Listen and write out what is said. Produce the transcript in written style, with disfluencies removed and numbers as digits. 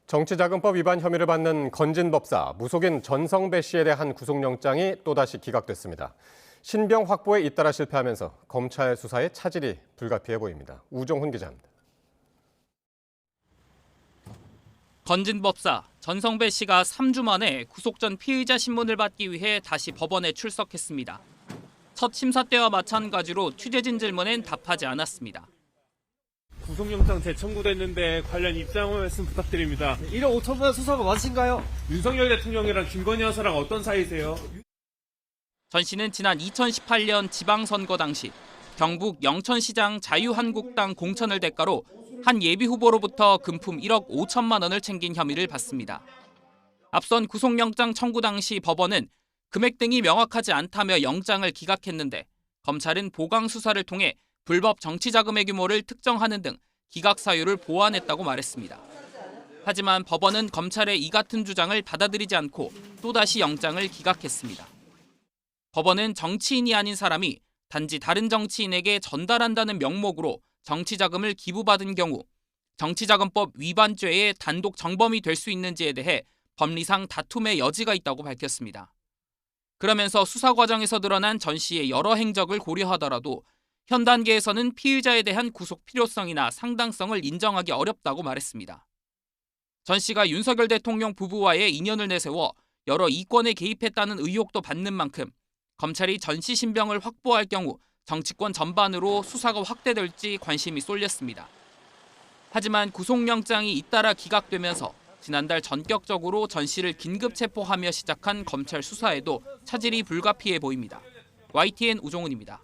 정치자금법 위반 혐의를 받는 건진 법사 무속인 전성배 씨에 대한 구속영장이 또다시 기각됐습니다. 신병 확보에 잇따라 실패하면서 검찰 수사에 차질이 불가피해 보입니다. 우종훈 기자입니다. 건진 법사 전성배 씨가 3주 만에 구속 전 피의자 신문을 받기 위해 다시 법원에 출석했습니다. 첫 심사 때와 마찬가지로 취재진 질문엔 답하지 않았습니다. 구속영장 재청구됐는데 관련 입장 말씀 부탁드립니다. 1억 5천만 수사가 맞으신가요? 윤석열 대통령이랑 김건희 여사랑 어떤 사이세요? 전 씨는 지난 2018년 지방선거 당시 경북 영천시장 자유한국당 공천을 대가로 한 예비후보로부터 금품 1억 5천만 원을 챙긴 혐의를 받습니다. 앞선 구속영장 청구 당시 법원은 금액 등이 명확하지 않다며 영장을 기각했는데 검찰은 보강 수사를 통해 불법 정치자금의 규모를 특정하는 등 기각 사유를 보완했다고 말했습니다. 하지만 법원은 검찰의 이 같은 주장을 받아들이지 않고 또다시 영장을 기각했습니다. 법원은 정치인이 아닌 사람이 단지 다른 정치인에게 전달한다는 명목으로 정치자금을 기부받은 경우 정치자금법 위반죄의 단독 정범이 될 수 있는지에 대해 법리상 다툼의 여지가 있다고 밝혔습니다. 그러면서 수사 과정에서 드러난 전 씨의 여러 행적을 고려하더라도 현 단계에서는 피의자에 대한 구속 필요성이나 상당성을 인정하기 어렵다고 말했습니다. 전 씨가 윤석열 대통령 부부와의 인연을 내세워 여러 이권에 개입했다는 의혹도 받는 만큼 검찰이 전 씨 신병을 확보할 경우 정치권 전반으로 수사가 확대될지 관심이 쏠렸습니다. 하지만 구속영장이 잇따라 기각되면서 지난달 전격적으로 전 씨를 긴급 체포하며 시작한 검찰 수사에도 차질이 불가피해 보입니다. YTN 우종훈입니다.